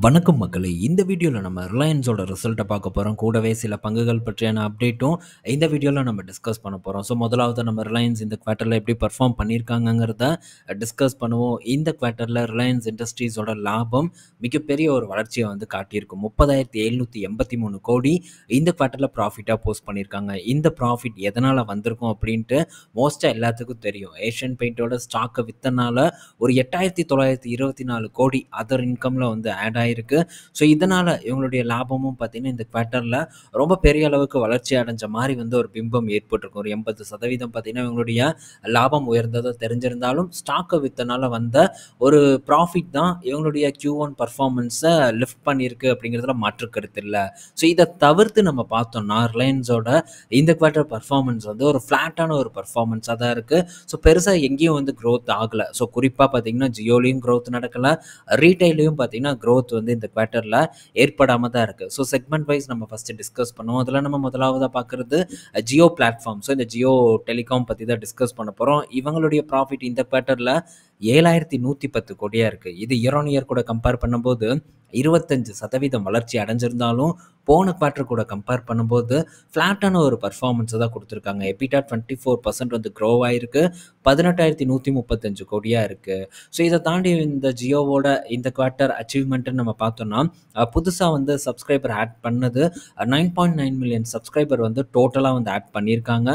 வணக்கம் மக்களே! இந்த வீடியோல நம்ம ரிலையன்ஸோட ரிசல்ட்ட பார்க்க போறோம். கூடவே சில பங்குகள் பற்றியான அப்டேட்டும் இந்த வீடியோல நம்ம டிஸ்கஸ் பண்ண போறோம். முதலாவது நம்ம ரிலையன்ஸ் இந்த குவார்ட்டர்ல எப்படி பெர்ஃபார்ம் பண்ணியிருக்காங்கங்கிறத டிஸ்கஸ் பண்ணுவோம். இந்த குவார்ட்டர்ல ரிலையன்ஸ் இண்டஸ்ட்ரீஸோட லாபம் மிகப்பெரிய ஒரு வளர்ச்சிய காட்டியிருக்கு. 30,783 கோடி இந்த குவார்ட்டர்ல ப்ராஃபிட்டா போஸ்ட் பண்ணியிருக்காங்க. இந்த ப்ராஃபிட் எதனால வந்திருக்கும் அப்படின்ட்டு மோஸ்ட்டா எல்லாத்துக்கும் தெரியும். ஏஷியன் பெயிண்டோட ஸ்டாக்க வித்தனால ஒரு 8,924 கோடி அதர் இன்கம்ல ஆட் ஆயிருக்கு. இதனால இவங்களுடைய லாபமும் பார்த்தீங்கன்னா, இந்த குவார்ட்டர்ல ரொம்ப பெரிய அளவுக்கு வளர்ச்சி அடைஞ்ச மாரி ஒரு பிம்பம் ஏற்பட்டிருக்கும். ஒரு 80% பார்த்தீங்கன்னா, இவங்களுடைய லாபம் உயர்ந்ததா தெரிஞ்சிருந்தாலும், ஸ்டாக்க வித்தனால வந்த ஒரு ப்ராஃபிட் தான் இவங்களுடைய Q1 பெர்ஃபார்மன்ஸ லிஃப்ட் பண்ணியிருக்கு அப்படிங்கிறதுல மாற்று கருத்து இல்ல. இத தவிர்த்து நம்ம பார்த்தோம்னா, ரிலையன்ஸோட இந்த குவார்ட்டர் பெர்ஃபார்மன்ஸ் ஒரு ஃப்ளாட்டான ஒரு பெர்ஃபார்மன்ஸா தான் இருக்கு. பெருசா எங்கேயும் குரோத் ஆகல. குறிப்பா பார்த்தீங்கன்னா, ஜியோலயும் குரோத் நடக்கல. ரீட்டெயில்லயும் பார்த்தீங்கன்னா, குரோத் இந்த குவார்ட்டர்ல ஏற்படாம தான் இருக்கு. செக்மெண்ட் வைஸ் நம்ம ஃபர்ஸ்ட் டிஸ்கஸ் பண்ணுவோம். அதுல நம்ம முதலாவதா பார்க்கிறது ஜியோ பிளாட்ஃபார்ம். இந்த ஜியோ டெலிகாம் பத்தி தான் டிஸ்கஸ் பண்ண போறோம். இவங்களுடைய ப்ராஃபிட் இந்த குவார்ட்டர்ல 7,110 கோடியா இருக்கு. இது இயர் ஆன் இயர் கூட கம்பேர் பண்ணும்போது 25% வளர்ச்சி அடைஞ்சிருந்தாலும், போன குவார்ட்டர் கூட கம்பேர் பண்ணும்போது ஃப்ளாட்டான ஒரு பெர்ஃபார்மன்ஸ் தான் கொடுத்துருக்காங்க. எபிட்டா 24% க்ரோ ஆயிருக்கு. 18,135 கோடியா இருக்கு. இதை தாண்டி இந்த ஜியோவோட இந்த குவார்ட்டர் அச்சீவ்மெண்ட்னு நம்ம பார்த்தோம்னா, புதுசா சப்ஸ்கிரைபர் ஆட் பண்ணது 9.9 மில்லியன் சப்ஸ்கிரைபர் டோட்டலா ஆட் பண்ணியிருக்காங்க.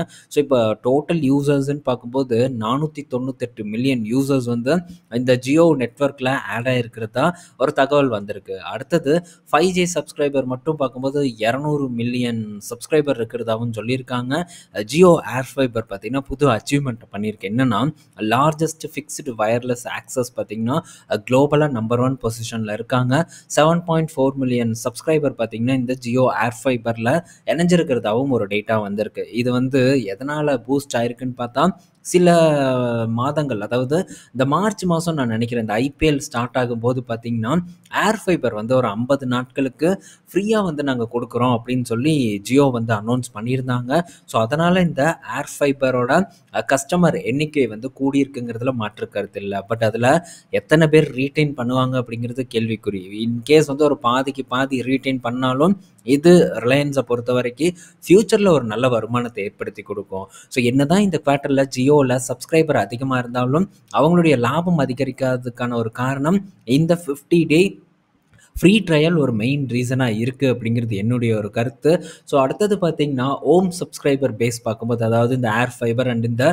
இப்போ டோட்டல் யூசர்ஸ்ன்னு பார்க்கும்போது 498 மில்லியன் யூசர்ஸ் இந்த ஜியோ நெட்வொர்க்ல ஆட் ஆயிருக்கிறதா ஒரு தகவல் வந்திருக்கு. அடுத்தது 5G சப்ஸ்கிரைபர் மட்டும் பார்க்கும்போது 200 மில்லியன் சப்ஸ்கிரைபர் இருக்கிறதாவும் சொல்லியிருக்காங்க. ஜியோ ஏர் ஃபைபர் பார்த்தீங்கன்னா புது அச்சீவ்மெண்ட் பண்ணியிருக்கு. என்னன்னா, லார்ஜஸ்ட் ஃபிக்ஸ்டு வயர்லெஸ் ஆக்சஸ் பார்த்தீங்கன்னா குளோபலாக நம்பர் 1 பொசிஷனில் இருக்காங்க. 7.4 மில்லியன் சப்ஸ்கிரைபர் பார்த்தீங்கன்னா இந்த ஜியோ ஏர் ஃபைபரில் இணைஞ்சிருக்கிறதாவும் ஒரு டேட்டா வந்திருக்கு. இது எதனால் பூஸ்ட் ஆயிருக்குன்னு பார்த்தா, சில மாதங்கள், அதாவது இந்த மார்ச் மாதம் நான் நினைக்கிறேன், இந்த ஐபிஎல் ஸ்டார்ட் ஆகும்போது பார்த்தீங்கன்னா, ஏர் ஃபைபர் ஒரு 50 நாட்களுக்கு ஃப்ரீயாக நாங்கள் கொடுக்குறோம் அப்படின்னு சொல்லி ஜியோ அனௌன்ஸ் பண்ணியிருந்தாங்க. அதனால் இந்த ஏர் ஃபைபரோட கஸ்டமர் எண்ணிக்கை கூடியிருக்குங்கிறதுல மாற்று கருத்து இல்லை. பட் அதில் எத்தனை பேர் ரீட்டைன் பண்ணுவாங்க அப்படிங்கிறது கேள்விக்குறி. இன்கேஸ் ஒரு பாதிக்கு பாதி ரீட்டைன் பண்ணாலும் இது ரிலையன்ஸை பொறுத்த வரைக்கும் ஃபியூச்சரில் ஒரு நல்ல வருமானத்தை ஏற்படுத்தி கொடுக்கும். என்னதான் இந்த குவார்ட்டரில் ஜியோவில் சப்ஸ்கிரைபர் அதிகமாக இருந்தாலும் அவங்களுடைய லாபம் அதிகரிக்காததுக்கான ஒரு காரணம் இந்த 50 டே ஃப்ரீ ட்ரையல் ஒரு மெயின் ரீசனாக இருக்குது அப்படிங்கிறது என்னுடைய ஒரு கருத்து. அடுத்தது பார்த்தீங்கன்னா, ஓம் சப்ஸ்கிரைபர் பேஸ் பார்க்கும்போது, அதாவது இந்த ஏர் ஃபைபர் அண்ட் இந்த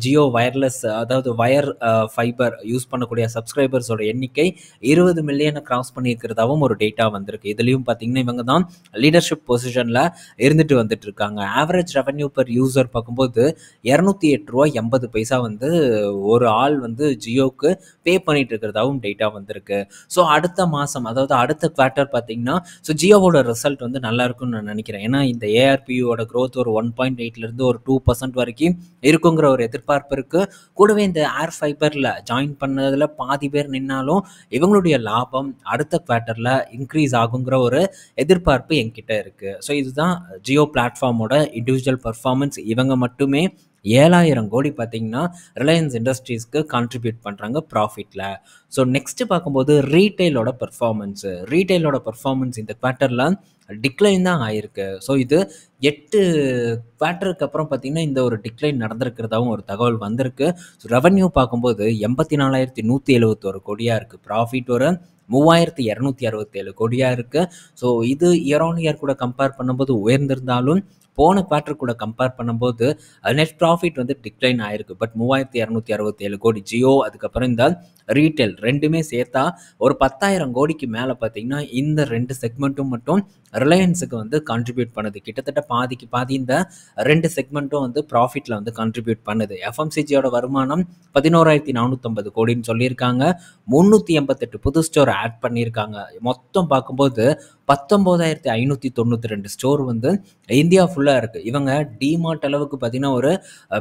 ஜியோ வயர்லெஸ், அதாவது வயர் ஃபைபர் யூஸ் பண்ணக்கூடிய சப்ஸ்கிரைபர்ஸோட எண்ணிக்கை 20 மில்லியனை கிராஸ் பண்ணியிருக்கிறதாவும் ஒரு டேட்டா வந்திருக்கு. இதுலேயும் பார்த்தீங்கன்னா, இவங்க தான் லீடர்ஷிப் பொசிஷனில் வந்துட்டு இருக்காங்க. ஆவரேஜ் ரெவன்யூ பர் யூசர் பார்க்கும்போது 208.80 ரூபா ஒரு ஆள் ஜியோக்கு பே பண்ணிட்டு இருக்கிறதாவும் டேட்டா வந்திருக்கு. அடுத்த மாதம், அதாவது அடுத்த குவார்ட்டர் பார்த்தீங்கன்னா, ஜியோவோட ரிசல்ட் நல்லா இருக்கும்னு நான் நினைக்கிறேன். ஏன்னா இந்த ஏஆர்பியோட க்ரோத் ஒரு 1.8லேருந்து ஒரு 2% வரைக்கும் இருக்குங்கிற ஒரு எதிர்பார்ப்பு இருக்கு. கூடவே இந்த ஏர் ஃபைபரில் ஜாயின் பண்ணதில் பாதி பேர் நின்னாலும் இவங்களுடைய லாபம் அடுத்த குவார்ட்டரில் இன்க்ரீஸ் ஆகுங்கிற ஒரு எதிர்பார்ப்பு என்கிட்ட இருக்கு. இதுதான் ஜியோ பிளாட்ஃபார்மோட இண்டிவிஜுவல் பர்ஃபார்மன்ஸ். இவங்க மட்டுமே 7,000 கோடி பார்த்தீங்கன்னா ரிலையன்ஸ் இண்டஸ்ட்ரீஸ்க்கு கான்ட்ரிபியூட் பண்ணுறாங்க ப்ராஃபிட்டில். நெக்ஸ்ட்டு பார்க்கும்போது ரீட்டைலோட பர்ஃபார்மன்ஸ் இந்த குவார்ட்டரில் டிக்ளைன் தான் ஆயிருக்கு. இது 8 குவார்ட்டருக்கு அப்புறம் பார்த்தீங்கன்னா இந்த ஒரு டிக்ளைன் நடந்திருக்கிறதாவும் ஒரு தகவல் வந்திருக்கு. ரெவன்யூ பார்க்கும்போது 84,171 கோடியாக இருக்குது. ப்ராஃபிட் ஒரு 3,267 கோடியாக இருக்குது. இது இயர் ஆன் இயர் கூட கம்பேர் பண்ணும்போது உயர்ந்திருந்தாலும், போன குவார்ட்டர் கூட கம்பேர் பண்ணும்போது நெட் ப்ராஃபிட் டிக்ளைன் ஆயிருக்கு. பட் 3,267 கோடி ஜியோ, அதுக்கப்புறம் இந்த ரீட்டைல் ரெண்டுமே சேர்த்தா ஒரு 10,000 கோடிக்கு மேலே பார்த்தீங்கன்னா இந்த 2 செக்மெண்ட்டும் மட்டும் ரிலையன்ஸுக்கு கான்ட்ரிபியூட் பண்ணுது. கிட்டத்தட்ட பாதிக்கு பாதி இந்த 2 செக்மெண்ட்டும் ப்ராஃபிட்டில் கான்ட்ரிபியூட் பண்ணுது. எஃப்எம்சிஜியோட வருமானம் 11,450 கோடின்னு சொல்லியிருக்காங்க. 388 புது ஸ்டோர் ஆட் பண்ணியிருக்காங்க. மொத்தம் பார்க்கும்போது 19,592 ஸ்டோர் இந்தியா ஃபுல்லாக உள்ளுக்குள்ளே இருக்குது. இவங்க டிமார்ட் அளவுக்கு பார்த்தீங்கன்னா ஒரு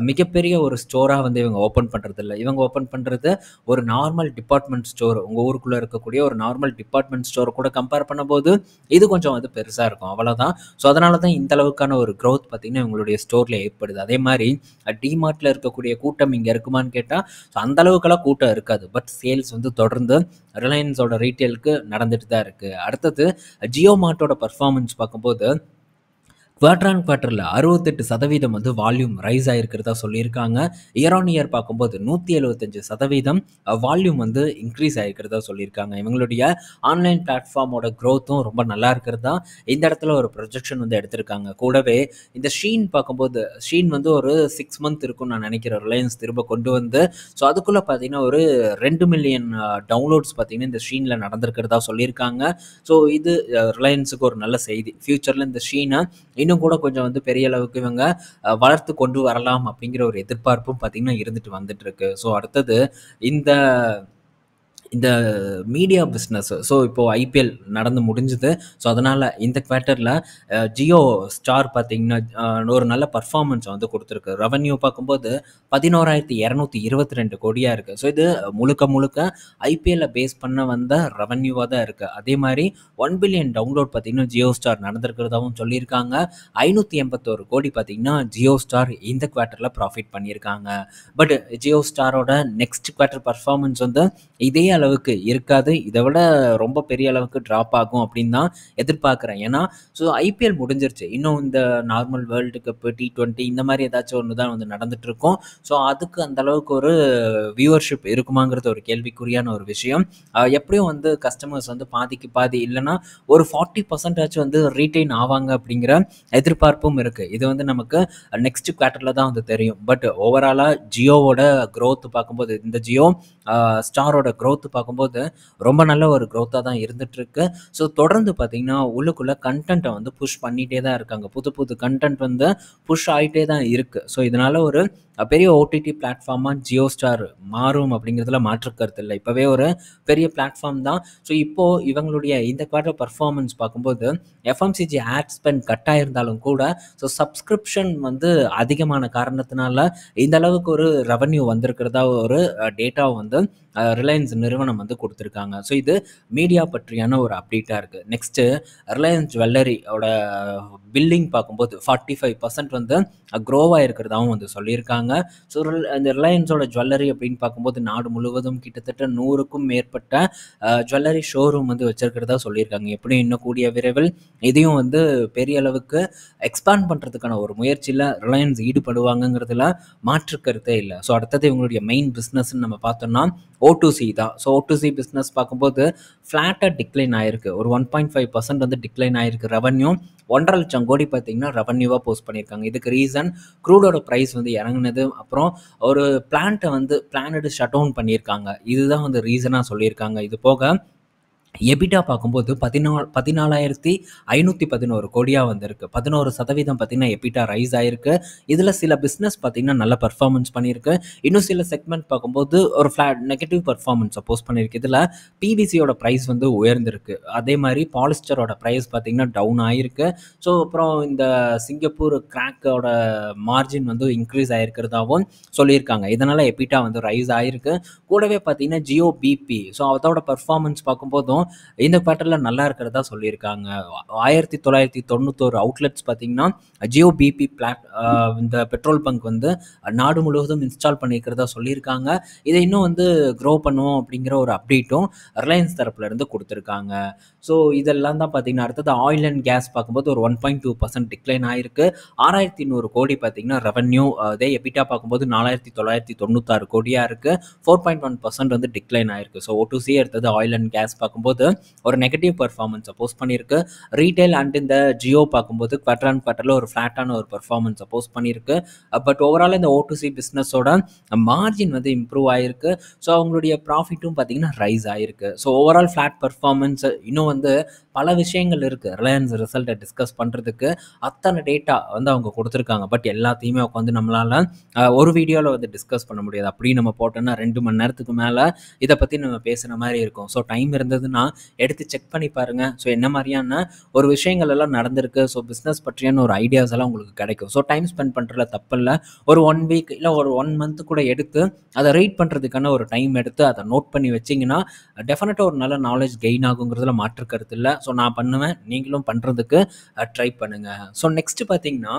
மிகப்பெரிய ஒரு ஸ்டோராக வந்து இவங்க ஓப்பன் பண்ணுறது இல்லை. இவங்க ஓப்பன் பண்ணுறது ஒரு நார்மல் டிபார்ட்மெண்ட் ஸ்டோர். உங்கள் ஊருக்குள்ளே இருக்கக்கூடிய ஒரு நார்மல் டிபார்ட்மெண்ட் ஸ்டோர் கூட கம்பேர் பண்ணும்போது இது கொஞ்சம் வந்து பெருசாக இருக்கும், அவ்வளோதான். ஸோ அதனால தான் இந்த அளவுக்கான ஒரு க்ரோத் பார்த்திங்கன்னா இவங்களுடைய ஸ்டோரில் ஏற்படுது. அதே மாதிரி டிமார்ட்டில் இருக்கக்கூடிய கூட்டம் இங்கே இருக்குமான்னு கேட்டால் ஸோ அந்த அளவுக்கெல்லாம் கூட்டம் இருக்காது. பட் சேல்ஸ் வந்து தொடர்ந்து ரிலையன்ஸோட ரீட்டெயிலுக்கு நடந்துட்டு தான் இருக்குது. அடுத்தது ஜியோ மார்ட்டோட பர்ஃபார்மன்ஸ் பார்க்கும்போது குவார்டர் ஆன் குவார்ட்டரில் 68% வந்து வால்யூம் ரைஸ் ஆகிருக்கிறதா சொல்லியிருக்காங்க. இயர் ஆன் இயர் பார்க்கும்போது 175% வால்யூம் வந்து இன்க்ரீஸ் ஆகிருக்கிறதா சொல்லியிருக்காங்க. இவங்களுடைய ஆன்லைன் பிளாட்ஃபார்மோட க்ரோத்தும் ரொம்ப நல்லா இருக்கிறதா இந்த இடத்துல ஒரு ப்ரொஜெக்ஷன் வந்து எடுத்திருக்காங்க. கூடவே இந்த ஷீன் பார்க்கும்போது ஷீன் வந்து ஒரு 6 மந்த் இருக்கும்னு நான் நினைக்கிறேன் ரிலையன்ஸ் திரும்ப கொண்டு வந்து. ஸோ அதுக்குள்ளே பார்த்தீங்கன்னா ஒரு 2 மில்லியன் டவுன்லோட்ஸ் பார்த்தீங்கன்னா இந்த ஷீனில் நடந்திருக்கிறதா சொல்லியிருக்காங்க. ஸோ இது ரிலையன்ஸுக்கு ஒரு நல்ல செய்தி. ஃப்யூச்சரில் இந்த ஷீனை இன்னும் கூட கொஞ்சம் வந்து பெரிய அளவுக்கு இவங்க வளர்த்து கொண்டு வரலாம் அப்படிங்கிற ஒரு எதிர்பார்ப்பும் பார்த்திங்கன்னா இருந்துட்டு வந்துட்டு இருக்கு. ஸோ அடுத்தது இந்த இந்த மீடியா பிஸ்னஸ். ஸோ இப்போது ஐபிஎல் நடந்து முடிஞ்சுது. ஸோ அதனால் இந்த குவார்ட்டரில் ஜியோ ஸ்டார் பார்த்திங்கன்னா ஒரு நல்ல பர்ஃபார்மன்ஸை வந்து கொடுத்துருக்கு. ரெவன்யூ பார்க்கும்போது 11,222 கோடியாக இருக்குது. ஸோ இது முழுக்க முழுக்க ஐபிஎல்லை பேஸ் பண்ண வந்த ரெவன்யூவாக தான் இருக்குது. அதே மாதிரி 1 பில்லியன் டவுன்லோட் பார்த்திங்கன்னா ஜியோ ஸ்டார் நடந்திருக்கிறதாகவும் சொல்லியிருக்காங்க. 581 கோடி பார்த்திங்கன்னா ஜியோ ஸ்டார் இந்த குவார்ட்டரில் ப்ராஃபிட் பண்ணியிருக்காங்க. பட் ஜியோ ஸ்டாரோட நெக்ஸ்ட் குவார்ட்டர் பர்ஃபார்மன்ஸ் வந்து இதே அளவுக்கு இருக்காது. இதை விட ரொம்ப பெரிய அளவுக்கு ட்ராப் ஆகும் அப்படின்னு தான் எதிர்பார்க்குறேன். ஏன்னா ஸோ ஐபிஎல் முடிஞ்சிருச்சு. இன்னும் இந்த நார்மல் வேர்ல்டு கப்பு, T20 இந்த மாதிரி ஏதாச்சும் ஒன்று தான் வந்து நடந்துகிட்ருக்கோம். ஸோ அதுக்கு அந்த அளவுக்கு ஒரு வியூவர்ஷிப் இருக்குமாங்கிறது ஒரு கேள்விக்குறியான ஒரு விஷயம். எப்படியும் வந்து கஸ்டமர்ஸ் வந்து பாதிக்கு பாதி இல்லைன்னா ஒரு 40% வந்து ரீட்டைன் ஆவாங்க அப்படிங்கிற எதிர்பார்ப்பும் இருக்குது. இது வந்து நமக்கு நெக்ஸ்ட் குவார்ட்டரில் தான் வந்து தெரியும். பட் ஓவராலாக ஜியோவோட க்ரோத் பார்க்கும்போது இந்த ஜியோ ஸ்டாரோட க்ரோத் பார்க்கும்போது ரொம்ப நல்ல ஒரு க்ரோத்தாக தான் இருந்துகிட்ருக்கு. ஸோ தொடர்ந்து பார்த்திங்கன்னா உள்ளுக்குள்ளே கண்டென்ட்டை வந்து புஷ் பண்ணிகிட்டே தான் இருக்காங்க. புது புது கண்டென்ட் வந்து புஷ் ஆகிட்டே தான் இருக்குது. ஸோ இதனால் ஒரு பெரிய ஓடிடி பிளாட்ஃபார்மாக ஜியோ ஸ்டார் மாறும் அப்படிங்கிறதுல மாற்றுக்கருத்து இல்லை. இப்போவே ஒரு பெரிய பிளாட்ஃபார்ம் தான். ஸோ இப்போது இவங்களுடைய இந்த குவார்ட்டர் பர்ஃபார்மன்ஸ் பார்க்கும்போது எஃப்எம்சிஜி ஆட் ஸ்பெண்ட் கட் ஆகிருந்தாலும் கூட ஸோ சப்ஸ்கிரிப்ஷன் வந்து அதிகமான காரணத்தினால இந்த அளவுக்கு ஒரு ரெவன்யூ வந்திருக்கிறதா ஒரு டேட்டாவை வந்து ரிலையன்ஸ் நிறுவனம் வந்து கொடுத்துருக்காங்க. ஸோ இது மீடியா பற்றியான ஒரு அப்டேட்டாக இருக்குது. நெக்ஸ்ட்டு ரிலையன்ஸ் ஜுவல்லரியோட பில்லிங் பார்க்கும்போது 45% வந்து க்ரோவாக இருக்கிறதாகவும் வந்து சொல்லியிருக்காங்க. ஸோ இந்த ரிலையன்ஸோட ஜுவல்லரி அப்படின்னு பார்க்கும்போது நாடு முழுவதும் கிட்டத்தட்ட 100க்கும் மேற்பட்ட ஜுவல்லரி ஷோரூம் வந்து வச்சிருக்கிறதா சொல்லியிருக்காங்க. எப்படியும் இன்னும் கூடிய விரைவில் இதையும் வந்து பெரிய அளவுக்கு எக்ஸ்பேண்ட் பண்ணுறதுக்கான ஒரு முயற்சியில் ரிலையன்ஸ் ஈடுபடுவாங்கங்கிறதுல மாற்றுக்கருத்தே இல்லை. ஸோ அடுத்தது இவங்களுடைய மெயின் பிஸ்னஸ்ன்னு நம்ம பார்த்தோம்னா O2C தான். ஸோ O2C பிஸ்னஸ் பார்க்கும்போது ஃப்ளாட்டாக டிக்ளைன் ஆகிருக்கு. ஒரு 1.5% வந்து டிக்ளைன் ஆகிருக்கு. ரெவன்யூ 1.5 லட்சம் கோடி பார்த்திங்கன்னா ரெவன்யூவாக போஸ்ட் பண்ணியிருக்காங்க. இதுக்கு ரீசன் க்ரூடோட ப்ரைஸ் வந்து இறங்குனது, அப்புறம் ஒரு பிளான்ட்டை வந்து பிளானடு ஷட் டவுன் பண்ணியிருக்காங்க. இதுதான் வந்து ரீசனாக சொல்லியிருக்காங்க. இது போக எபிட்டா பார்க்கும்போது 14,511 கோடியாக வந்திருக்கு. 11% பார்த்திங்கன்னா எபிட்டா ரைஸ் ஆகிருக்கு. இதில் சில பிஸ்னஸ் பார்த்திங்கன்னா நல்ல பர்ஃபார்மன்ஸ் பண்ணியிருக்கு. இன்னும் சில செக்மெண்ட் பார்க்கும்போது ஒரு நெகட்டிவ் பர்ஃபார்மன்ஸை போஸ்ட் பண்ணியிருக்கு. இதில் பிவிசியோட ப்ரைஸ் வந்து உயர்ந்திருக்கு. அதே மாதிரி பாலிஸ்டரோட ப்ரைஸ் பார்த்திங்கன்னா டவுன் ஆகிருக்கு. ஸோ அப்புறம் இந்த சிங்கப்பூர் கிராக்கோட மார்ஜின் வந்து இன்க்ரீஸ் ஆகிருக்கிறதாகவும் சொல்லியிருக்காங்க. இதனால் எபிட்டா வந்து ரைஸ் ஆகிருக்கு. கூடவே பார்த்திங்கன்னா ஜியோ பிபி ஸோ அதோட பர்ஃபார்மன்ஸ் பார்க்கும்போதும் இந்த குவார்ட்டரில் நல்லா இருக்கிறதா சொல்லியிருக்காங்க. 1991 அவுட்லெட்ஸ் பார்த்திங்கன்னா ஜியோ பிபி இந்த பெட்ரோல் பங்க் வந்து நாடு முழுவதும் இன்ஸ்டால் பண்ணியிருக்கிறதா சொல்லியிருக்காங்க. இதை இன்னும் வந்து க்ரோ பண்ணுவோம் அப்படிங்கிற ஒரு அப்டேட்டும் ரிலையன்ஸ் தரப்புலேருந்து கொடுத்துருக்காங்க. ஸோ இதெல்லாம் தான் பார்த்திங்கன்னா அடுத்தது ஆயில் அண்ட் கேஸ் பார்க்கும்போது ஒரு 1.2% டிக்ளைன் ஆகிருக்கு. 6,100 கோடி பார்த்திங்கன்னா ரெவன்யூ. அதே எபிட்டா பார்க்கும்போது 4,996 கோடியாக இருக்குது. 4.1% வந்து டிக்ளைன் ஆகிருக்கு. ஸோ O2C அடுத்தது ஆயில் அண்ட் கேஸ் பார்க்கும்போது ஒரு நெகட்டிவ் பர்ஃபார்மன்ஸை போஸ்ட் பண்ணியிருக்கு. ரீட்டைல் அண்ட் இந்த ஜியோ பார்க்கும்போது குவார்ட்டர் ஆன் குவார்ட்டரில் ஒரு ஃப்ளாட்டான ஒரு பர்ஃபார்மன்ஸை போஸ்ட் பண்ணியிருக்கு. பட் ஓவரால் இந்த O2C பிஸ்னஸோட மார்ஜின் வந்து இம்ப்ரூவ் ஆகிருக்கு. ஸோ அவங்களுடைய ப்ராஃபிட்டும் பார்த்திங்கன்னா ரைஸ் ஆகிருக்கு. So overall flat performance. இன்னும் வந்து பல விஷயங்கள் இருக்குது ரிலையன்ஸ் ரிசல்ட்டை டிஸ்கஸ் பண்ணுறதுக்கு. அத்தனை டேட்டா வந்து அவங்க கொடுத்துருக்காங்க. பட் எல்லாத்தையுமே உட்காந்து நம்மளால் ஒரு வீடியோவில் வந்து டிஸ்கஸ் பண்ண முடியாது. அப்படி நம்ம போட்டோன்னா 2 மணி நேரத்துக்கு மேலே இதை பற்றி நம்ம பேசுகிற மாதிரி இருக்கும். ஸோ டைம் இருந்ததுன்னா அப்படின்னா எடுத்து செக் பண்ணி பாருங்கள். ஸோ என்ன மாதிரியான ஒரு விஷயங்கள் எல்லாம் நடந்திருக்கு, ஸோ பிஸ்னஸ் பற்றியான ஒரு ஐடியாஸ் எல்லாம் உங்களுக்கு கிடைக்கும். ஸோ டைம் ஸ்பெண்ட் பண்ணுறதுல தப்பு இல்லை. ஒரு 1 வீக் இல்லை ஒரு 1 மந்த் கூட எடுத்து அதை ரீட் பண்ணுறதுக்கான ஒரு டைம் எடுத்து அதை நோட் பண்ணி வச்சிங்கன்னா டெஃபினட்டாக ஒரு நல்ல நாலேஜ் கெயின் ஆகுங்கிறதுல மாற்று கருத்து இல்லை. ஸோ நான் பண்ணுவேன், நீங்களும் பண்ணுறதுக்கு ட்ரை பண்ணுங்கள். ஸோ நெக்ஸ்ட் பார்த்தீங்கன்னா,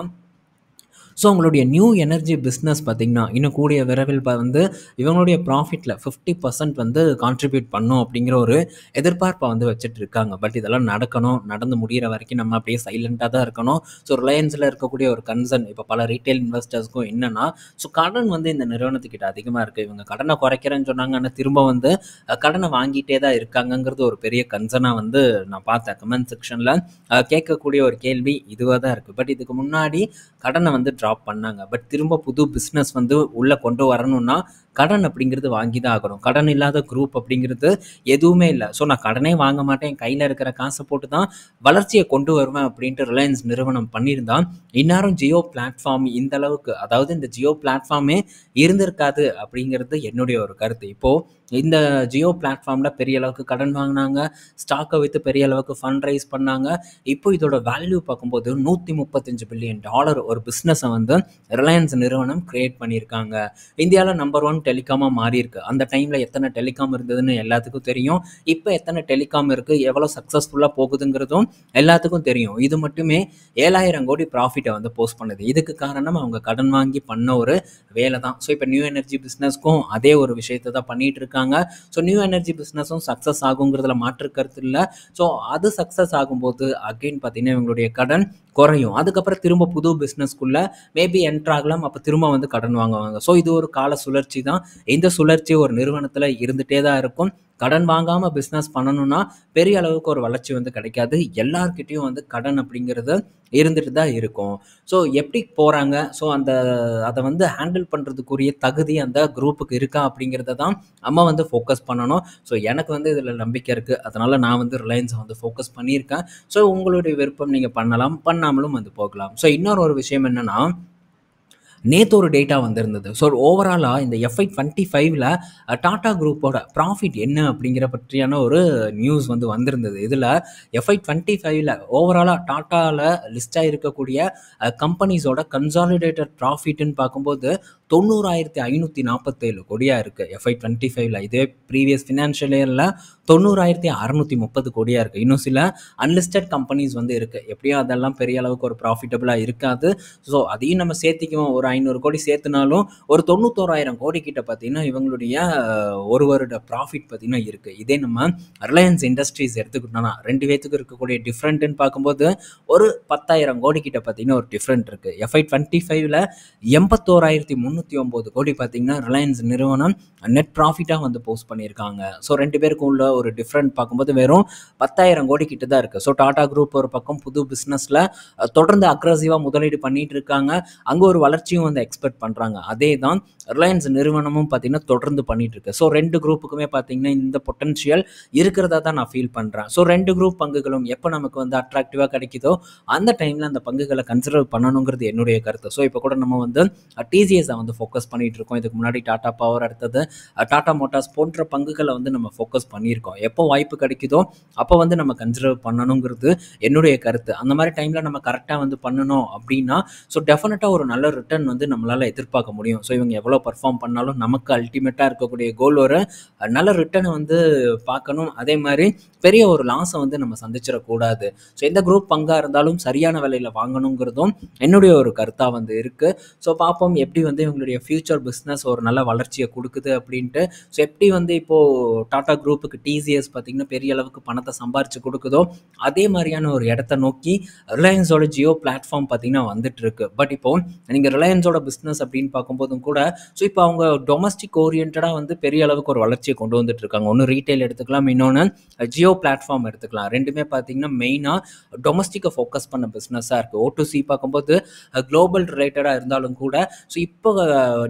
ஸோ உங்களுடைய நியூ எனர்ஜி பிஸ்னஸ் பார்த்தீங்கன்னா இன்னும் கூடிய விரைவில் வந்து இவங்களுடைய ப்ராஃபிட்டில் 50% வந்து கான்ட்ரிபியூட் பண்ணும் அப்படிங்கிற ஒரு எதிர்பார்ப்பை வந்து வச்சுட்டு இருக்காங்க. பட் இதெல்லாம் நடக்கணும், நடந்து முடிகிற வரைக்கும் நம்ம அப்படியே சைலண்ட்டாக தான் இருக்கணும். ஸோ ரிலையன்ஸில் இருக்கக்கூடிய ஒரு கன்சர்ன் இப்போ பல ரீட்டைல் இன்வெஸ்டர்ஸ்க்கும் என்னென்னா, ஸோ கடன் வந்து இந்த நிறுவனத்துக்கிட்ட அதிகமாக இருக்குது. இவங்க கடனை குறைக்கிறேன்னு சொன்னாங்க, ஆனால் திரும்ப வந்து கடனை வாங்கிட்டே தான் இருக்காங்கங்கிறது ஒரு பெரிய கன்சர்னாக வந்து நான் பார்த்தேன். கமெண்ட் செக்ஷனில் கேட்கக்கூடிய ஒரு கேள்வி இதுவாக தான் இருக்குது. பட் இதுக்கு முன்னாடி கடனை வந்து ட்ராப் பண்ணாங்க. பட் திரும்ப புது பிஸ்னஸ் வந்து உள்ளே கொண்டு வரணும்னா கடன் அப்படிங்கிறது வாங்கி தான் ஆகணும். கடன் இல்லாத குரூப் அப்படிங்கிறது எதுவுமே இல்லை. ஸோ நான் கடனே வாங்க மாட்டேன், என் கையில் இருக்கிற காசை போட்டு தான் வளர்ச்சியை கொண்டு வருவேன் அப்படின்ட்டு ரிலையன்ஸ் நிறுவனம் பண்ணியிருந்தான் இந்நேரம் ஜியோ பிளாட்ஃபார்ம் இந்த அளவுக்கு, அதாவது இந்த ஜியோ பிளாட்ஃபார்மே இருந்திருக்காது அப்படிங்கிறது என்னுடைய ஒரு கருத்து. இப்போது இந்த ஜியோ பிளாட்ஃபார்மில் பெரிய அளவுக்கு கடன் வாங்கினாங்க, ஸ்டாக்கை விற்று பெரிய அளவுக்கு ஃபண்ட் ரைஸ் பண்ணாங்க. இப்போ இதோட வேல்யூ பார்க்கும்போது $135 பில்லியன் ஒரு பிஸ்னஸை வந்து ரிலையன்ஸ் நிறுவனம் கிரியேட் பண்ணியிருக்காங்க. இந்தியாவில் நம்பர் 1 டெலிகாமாக மாறி இருக்கு. அந்த டைமில் எத்தனை டெலிகாம் இருந்ததுன்னு எல்லாத்துக்கும் தெரியும். இப்போ எத்தனை டெலிகாம் இருக்குது, எவ்வளோ சக்ஸஸ்ஃபுல்லாக போகுதுங்கிறதும் எல்லாத்துக்கும் தெரியும். இது மட்டுமே 7,000 கோடி ப்ராஃபிட்டை வந்து போஸ்ட் பண்ணுது. இதுக்கு காரணம் அவங்க கடன் வாங்கி பண்ண ஒரு வேலை தான். ஸோ இப்போ நியூ எனர்ஜி பிஸ்னஸ்க்கும் அதே ஒரு விஷயத்தை தான் பண்ணிகிட்டு இருக்காங்க. ஸோ நியூ எனர்ஜி பிஸ்னஸும் சக்ஸஸ் ஆகுங்கிறதுல மாற்று கருத்து இல்லை. ஸோ அது சக்ஸஸ் ஆகும்போது அகெயின் பார்த்தீங்கன்னா இவங்களுடைய கடன் குறையும். அதுக்கப்புறம் திரும்ப புது பிஸ்னஸ்க்குள்ளே மேபி என்ட்ராகலாம், அப்போ திரும்ப வந்து கடன் வாங்குவாங்க. ஸோ இது ஒரு கால சுழற்சி தான். இந்த சுழற்சி ஒரு நிறுவனத்தில் இருந்துகிட்டே தான் இருக்கும். கடன் வாங்காமல் பிஸ்னஸ் பண்ணணும்னா பெரிய அளவுக்கு ஒரு வளர்ச்சி வந்து கிடைக்காது. எல்லார்கிட்டையும் வந்து கடன் அப்படிங்கிறது இருந்துட்டு தான் இருக்கும். ஸோ எப்படி போகிறாங்க, ஸோ அதை வந்து ஹேண்டில் பண்ணுறதுக்குரிய தகுதி அந்த குரூப்புக்கு இருக்கா அப்படிங்கிறத தான் நம்ம வந்து ஃபோக்கஸ் பண்ணணும். ஸோ எனக்கு வந்து இதில் நம்பிக்கை இருக்குது, அதனால் நான் வந்து ரிலையன்ஸை வந்து ஃபோக்கஸ் பண்ணியிருக்கேன். ஸோ உங்களுடைய விருப்பம், நீங்கள் பண்ணலாம், பண்ணாமலும் வந்து போகலாம். ஸோ இன்னொரு ஒரு விஷயம் என்னென்னா, நேற்று ஒரு டேட்டா வந்திருந்தது. ஸோ ஓவராலாக இந்த FY25ல் டாடா குரூப்போட ப்ராஃபிட் என்ன அப்படிங்கிற பற்றியான ஒரு நியூஸ் வந்து வந்திருந்தது. இதில் FY25ல் ஓவராலாக டாட்டாவில் லிஸ்டாக இருக்கக்கூடிய கம்பெனிஸோட கன்சாலிடேட்டட் ப்ராஃபிட்னு பார்க்கும்போது 90,547 கோடியாக இருக்குது FY25ல். இதே ப்ரீவியஸ் ஃபினான்ஷியல் இயரில் 90,630 கோடியாக இருக்குது. இன்னும் சில அன்லிஸ்டட் கம்பெனிஸ் வந்து இருக்குது. எப்படியும் அதெல்லாம் பெரிய அளவுக்கு ஒரு ப்ராஃபிட்டபுளாக இருக்காது. ஸோ அதையும் நம்ம சேர்த்திக்குவோம், ஒரு 500 கோடி சேர்த்துனாலும் ஒரு 91,000 கோடி கிட்ட பார்த்தீங்கன்னா இவங்களுடைய ஒரு வருட ப்ராஃபிட் பார்த்தீங்கன்னா இருக்குது. இதே நம்ம ரிலையன்ஸ் இண்டஸ்ட்ரீஸ் எடுத்துக்கிட்டோம்னா 2 பேத்துக்கு இருக்கக்கூடிய டிஃப்ரெண்ட்டுன்னு பார்க்கும்போது ஒரு 10,000 கோடி கிட்ட பார்த்தீங்கன்னா ஒரு டிஃப்ரெண்ட் இருக்குது. FY25ல் 81,309 கோடி பார்த்தீங்கன்னா ரிலையன்ஸ் நிறுவனம் நெட் ப்ராஃபிட்டாக வந்து போஸ்ட் பண்ணியிருக்காங்க. ஸோ 2 பேருக்கும் உள்ள ஒரு டிஃப்ரெண்ட் பார்க்கும்போது வெறும் 10,000 கோடி கிட்ட தான் இருக்குது. ஸோ டாடா குரூப் ஒரு பக்கம் புது பிஸ்னஸில் தொடர்ந்து அக்ரெசிவாக முதலீடு பண்ணிட்டு இருக்காங்க, அங்கே ஒரு வளர்ச்சியும் வந்து எக்ஸ்பெக்ட் பண்ணுறாங்க. அதே தான் ரிலையன்ஸ் நிறுவனமும் பார்த்தீங்கன்னா தொடர்ந்து பண்ணிட்டு இருக்கு. ஸோ 2 குரூப்புக்குமே பார்த்தீங்கன்னா இந்த பொட்டன்ஷியல் இருக்கிறதா தான் நான் ஃபீல் பண்ணுறேன். ஸோ 2 குரூப் பங்குகளும் எப்போ நமக்கு வந்து அட்ராக்டிவாக கிடைக்குதோ அந்த டைமில் அந்த பங்குகளை கன்சிடர் பண்ணணுங்கிறது என்னுடைய கருத்து. ஸோ இப்போ கூட நம்ம வந்து டிசிஎஸை வந்து ஃபோக்கஸ் பண்ணிகிட்டு இருக்கோம். இதுக்கு முன்னாடி டாடா பவர், அடுத்தது டாடா மோட்டார்ஸ் போன்ற பங்குகளை வந்து நம்ம ஃபோக்கஸ் பண்ணியிருக்கோம். எப்போ வாய்ப்பு கிடைக்குதோ அப்போ வந்து நம்ம கன்சிடர் பண்ணணுங்கிறது என்னுடைய கருத்து. அந்த மாதிரி டைமில் நம்ம கரெக்டாக வந்து பண்ணணும் அப்படின்னா ஸோ டெஃபினட்டாக ஒரு நல்ல ரிட்டர்ன் வந்து நம்மளால் எதிர்பார்க்க முடியும். ஸோ இவங்க எவ்வளோ பர்ஃபார்ம் பண்ணாலும் நமக்கு அல்டிமேட்டாக இருக்கக்கூடிய கோல் ஒரு நல்ல ரிட்டர்னை வந்து பார்க்கணும். அதே மாதிரி பெரிய ஒரு லாஸை வந்து நம்ம சந்திச்சிடக்கூடாது. ஸோ எந்த குரூப் பங்காக இருந்தாலும் சரியான விலையில் வாங்கணுங்கிறதும் என்னுடைய ஒரு கருத்தாக வந்து இருக்குது. ஸோ பார்ப்போம் எப்படி வந்து இவங்களுடைய ஃபியூச்சர் பிஸ்னஸ் ஒரு நல்ல வளர்ச்சியை கொடுக்குது அப்படின்ட்டு. ஸோ எப்படி வந்து இப்போது டாடா குரூப்புக்கு டிசிஎஸ் பார்த்திங்கன்னா பெரிய அளவுக்கு பணத்தை சம்பாரித்து கொடுக்குதோ அதே மாதிரியான ஒரு இடத்த நோக்கி ரிலையன்ஸோட ஜியோ பிளாட்ஃபார்ம் பார்த்திங்கன்னா வந்துட்டு இருக்கு. பட் இப்போது நீங்கள் ரிலையன்ஸோட பிஸ்னஸ் அப்படின்னு பார்க்கும்போதும் கூட ஸோ இப்போ அவங்க டொமஸ்டிக் ஓரியன்டாக வந்து பெரிய அளவுக்கு ஒரு வளர்ச்சியை கொண்டு வந்துட்டு இருக்காங்க. ஒன்று ரீட்டைல் எடுத்துக்கலாம், இன்னொன்று ஜியோ பிளாட்ஃபார்ம் எடுத்துக்கலாம். ரெண்டுமே பார்த்தீங்கன்னா மெயினாக டொமஸ்டிக்கை ஃபோக்கஸ் பண்ண பிஸ்னஸாக இருக்குது. O2C பார்க்கும்போது குளோபல் ரிலேட்டடாக இருந்தாலும் கூட ஸோ இப்போ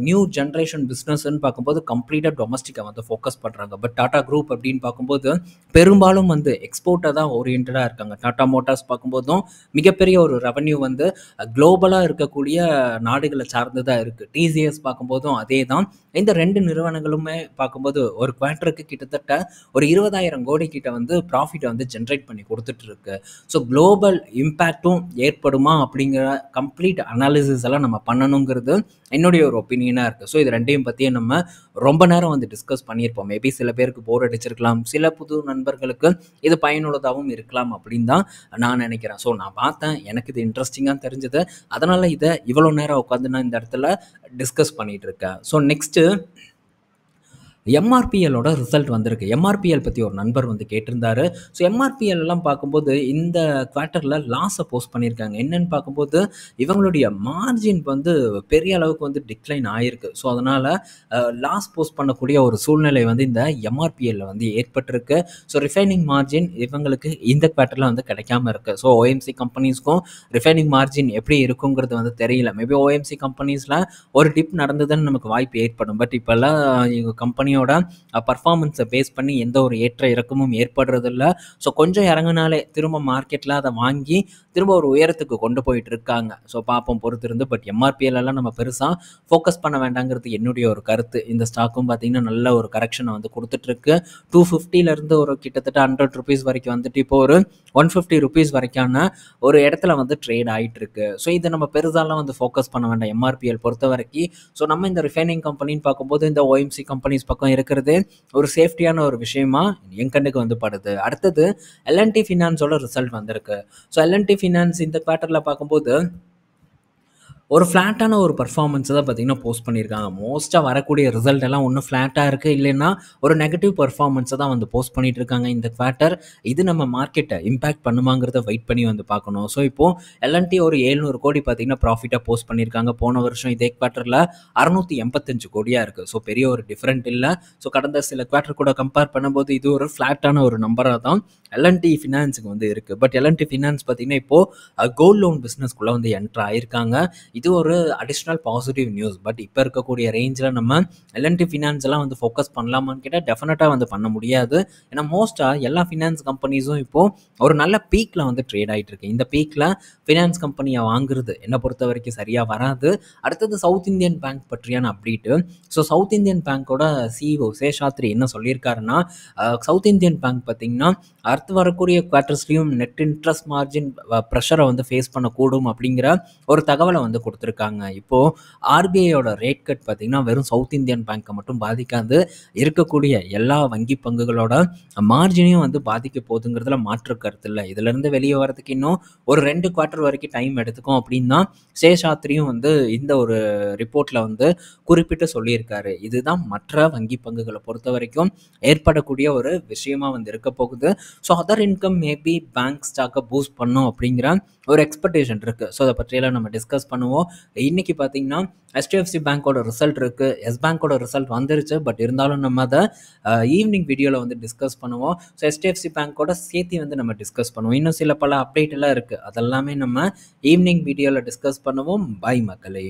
நியூ ஜென்ரேஷன் பிஸ்னஸ்ன்னு பார்க்கும்போது கம்ப்ளீட்டாக டொமஸ்டிக்காக வந்து ஃபோக்கஸ் பண்ணுறாங்க. பட் டாடா குரூப் அப்படின்னு பார்க்கும்போது பெரும்பாலும் வந்து எக்ஸ்போர்ட்டை தான் ஓரியன்டாக இருக்காங்க. டாடா மோட்டார்ஸ் பார்க்கும்போதும் மிகப்பெரிய ஒரு ரெவன்யூ வந்து குளோபலாக இருக்கக்கூடிய நாடுகளை சார்ந்து தான் இருக்குது. டிசிஎஸ் பார்க்கும்போதும் அதே தான். இந்த 2 நிறுவனங்களுமே பார்க்கும்போது ஒரு குவார்ட்டருக்கு கிட்டத்தட்ட ஒரு 20,000 கோடி கிட்ட வந்து ப்ராஃபிட்டை வந்து ஜென்ரேட் பண்ணி கொடுத்துட்டு இருக்கு. ஸோ குளோபல் இம்பேக்டும் ஏற்படுமா அப்படிங்கிற கம்ப்ளீட் அனாலிசிஸ் எல்லாம் நம்ம பண்ணணுங்கிறது என்னுடைய ஒரு ஒப்பீனியனாக இருக்குது. ஸோ இது ரெண்டையும் பற்றியே நம்ம ரொம்ப நேரம் வந்து டிஸ்கஸ் பண்ணியிருப்போம். மேபி சில பேருக்கு போர் அடிச்சிருக்கலாம், சில புது நண்பர்களுக்கு இது பயனுள்ளதாகவும் இருக்கலாம் அப்படின்னு தான் நான் நினைக்கிறேன். ஸோ நான் பார்த்தேன், எனக்கு இது இன்ட்ரெஸ்டிங்காக தெரிஞ்சது, அதனால் இதை இவ்வளோ நேரம் உட்காந்து நான் இந்த இடத்துல டிஸ்கஸ் பண்ணிகிட்டு இருக்கேன். ஸோ நெக்ஸ்ட்டு எம்ஆர்பிஎல்லோட ரிசல்ட் வந்திருக்கு. எம்ஆர்பிஎல் பற்றி ஒரு நண்பர் வந்து கேட்டிருந்தாரு. ஸோ எம்ஆர்பிஎல்லாம் பார்க்கும்போது இந்த குவார்ட்டரில் லாஸை போஸ்ட் பண்ணியிருக்காங்க. என்னென்னு பார்க்கும்போது இவங்களுடைய மார்ஜின் வந்து பெரிய அளவுக்கு வந்து டிக்ளைன் ஆகிருக்கு. ஸோ அதனால் லாஸ் போஸ்ட் பண்ணக்கூடிய ஒரு சூழ்நிலை வந்து இந்த எம்ஆர்பிஎல்ல வந்து ஏற்பட்டிருக்கு. ஸோ ரிஃபைனிங் மார்ஜின் இவங்களுக்கு இந்த குவார்ட்டரில் வந்து கிடைக்காம இருக்குது. ஸோ ஓஎம்சி கம்பெனிஸ்க்கும் ரிஃபைனிங் மார்ஜின் எப்படி இருக்குங்கிறது வந்து தெரியல. மேபி ஓஎம்சி கம்பெனிஸில் ஒரு டிப் நடந்ததுன்னு நமக்கு வாய்ப்பு ஏற்படும். பட் இப்போல்லாம் கம்பெனி பர்ஃபார்மன்ஸை பேஸ் பண்ணி எந்த ஒரு ஏற்ற இறக்கமும் ஏற்படுறதில்ல. ஸோ கொஞ்சம் இறங்கினாலே திரும்ப மார்க்கெட்டில் அதை வாங்கி திரும்ப ஒரு உயரத்துக்கு கொண்டு போயிட்டு இருக்காங்க. ஸோ பார்ப்போம் பொறுத்திருந்து. பட் எம்ஆர்பிஎல் எல்லாம் நம்ம பெருசாக ஃபோக்கஸ் பண்ண வேண்டாங்கிறது என்னுடைய ஒரு கருத்து. இந்த ஸ்டாக்கும் பார்த்தீங்கன்னா நல்ல ஒரு கரெக்ஷனை வந்து கொடுத்துட்ருக்கு. 250 ஒரு கிட்டத்தட்ட 100 ருபீஸ் வரைக்கும் வந்துட்டு இப்போ ஒரு 150 ருபீஸ் வரைக்கான ஒரு இடத்துல வந்து ட்ரேட் ஆகிட்டு இருக்கு. ஸோ இதை நம்ம பெருசாலாம் வந்து ஃபோக்கஸ் பண்ண வேண்டாம் எம்ஆர்பிஎல் பொறுத்த வரைக்கும். ஸோ நம்ம இந்த ரிஃபைனிங் கம்பெனின்னு பார்க்கும்போது இந்த ஓஎம்சி கம்பெனிஸ் பக்கம் இருக்கிறது ஒரு சேஃப்டியான ஒரு விஷயமா என் கண்ணுக்கு வந்து படுது. அடுத்தது எல்என்டி ஃபினான்ஸோட ரிசல்ட் வந்திருக்கு. ஸோ எல்என்டி ஃபினான்ஸ் இந்த குவார்ட்டரில் பார்க்கும்போது ஒரு ஃப்ளாட்டான ஒரு பர்ஃபார்மன்ஸை தான் பார்த்தீங்கன்னா போஸ்ட் பண்ணியிருக்காங்க. மோஸ்ட்டாக வரக்கூடிய ரிசல்ட் எல்லாம் ஒன்றும் ஃப்ளாட்டாக இருக்குது, இல்லைன்னா ஒரு நெகட்டிவ் பர்ஃபார்மன்ஸை தான் வந்து போஸ்ட் பண்ணிகிட்டு இருக்காங்க இந்த குவார்ட்டர். இது நம்ம மார்க்கெட்டை இம்பேக்ட் பண்ணுமாங்கிறத வெயிட் பண்ணி வந்து பார்க்கணும். ஸோ இப்போது எல்என்டி ஒரு 700 கோடி பார்த்தீங்கன்னா ப்ராஃபிட்டாக போஸ்ட் பண்ணியிருக்காங்க. போன வருஷம் இதே குவார்ட்டரில் 685 கோடியாக இருக்குது. ஸோ பெரிய ஒரு டிஃப்ரெண்ட் இல்லை. ஸோ கடந்த சில குவார்ட்டர் கூட கம்பேர் பண்ணும்போது இது ஒரு ஃப்ளாட்டான ஒரு நம்பராக தான் எல்என்டி ஃபினான்ஸுக்கு வந்து இருக்குது. பட் எல்என்டி ஃபினான்ஸ் பார்த்தீங்கன்னா இப்போது கோல்ட் லோன் பிஸ்னஸ்க்குள்ளே வந்து என்ட்ரு ஆயிருக்காங்க. இது ஒரு அடிஷ்னல் பாசிட்டிவ் நியூஸ். பட் இப்போ இருக்கக்கூடிய ரேஞ்சில் நம்ம எல்என்டி ஃபினான்ஸ் எல்லாம் வந்து ஃபோக்கஸ் பண்ணலாமான்னு கேட்டால் டெஃபினட்டாக வந்து பண்ண முடியாது. ஏன்னா மோஸ்ட்டாக எல்லா ஃபினான்ஸ் கம்பெனிஸும் இப்போது ஒரு நல்ல பீக்கில் வந்து ட்ரேட் ஆகிட்டு இருக்கு. இந்த பீக்கில் ஃபினான்ஸ் கம்பெனியை வாங்குறது என்னை பொறுத்த வரைக்கும் சரியாக வராது. அடுத்தது சவுத் இந்தியன் பேங்க் பற்றியான அப்டேட்டு. ஸோ சவுத் இந்தியன் பேங்க்கோட சிஇஓ சேஷாத்ரி என்ன சொல்லியிருக்காருன்னா, சவுத் இந்தியன் பேங்க் பார்த்திங்கன்னா அடுத்து வரக்கூடிய குவார்ட்டர்ஸ்லையும் நெட் இன்ட்ரெஸ்ட் மார்ஜின் ப்ரெஷரை வந்து ஃபேஸ் பண்ணக்கூடும் அப்படிங்கிற ஒரு தகவலை வந்து கொடுத்துருக்காங்க. இப்போது ஆர்பிஐயோட ரேட் கட் பார்த்திங்கன்னா வெறும் சவுத் இந்தியன் பேங்க்கை மட்டும் பாதிக்காது, இருக்கக்கூடிய எல்லா வங்கி பங்குகளோட மார்ஜினையும் வந்து பாதிக்க போகுதுங்கிறதுல மாற்று கருத்து இல்லை. இதிலேருந்து வெளியே வரதுக்கு இன்னும் ஒரு 2 குவார்ட்டர் வரைக்கும் டைம் எடுத்துக்கும் அப்படின்னு தான் சேஷாத்ரியும் வந்து இந்த ஒரு ரிப்போர்ட்டில் வந்து குறிப்பிட்டு சொல்லியிருக்காரு. இதுதான் மற்ற வங்கி பங்குகளை பொறுத்த வரைக்கும் ஏற்படக்கூடிய ஒரு விஷயமா வந்து இருக்க போகுது. So other income maybe bank ஸ்டாக்கை பூஸ்ட் பண்ணும் அப்படிங்கிற ஒரு எக்ஸ்பெக்டேஷன் இருக்குது. ஸோ அதை பற்றியெல்லாம் நம்ம டிஸ்கஸ் பண்ணுவோம். இன்றைக்கி பார்த்திங்கன்னா HDFC பேங்க்கோட ரிசல்ட் இருக்குது, எஸ் பேங்க்கோட ரிசல்ட் வந்துருச்சு. பட் இருந்தாலும் நம்ம அதை ஈவினிங் வீடியோவில் வந்து டிஸ்கஸ் பண்ணுவோம். ஸோ HDFC பேங்க்கோட சேர்த்து வந்து நம்ம டிஸ்கஸ் பண்ணுவோம். இன்னும் சில பல அப்டேட் எல்லாம் இருக்குது, அதெல்லாமே நம்ம ஈவினிங் வீடியோவில் டிஸ்கஸ் பண்ணுவோம். பை மக்களே.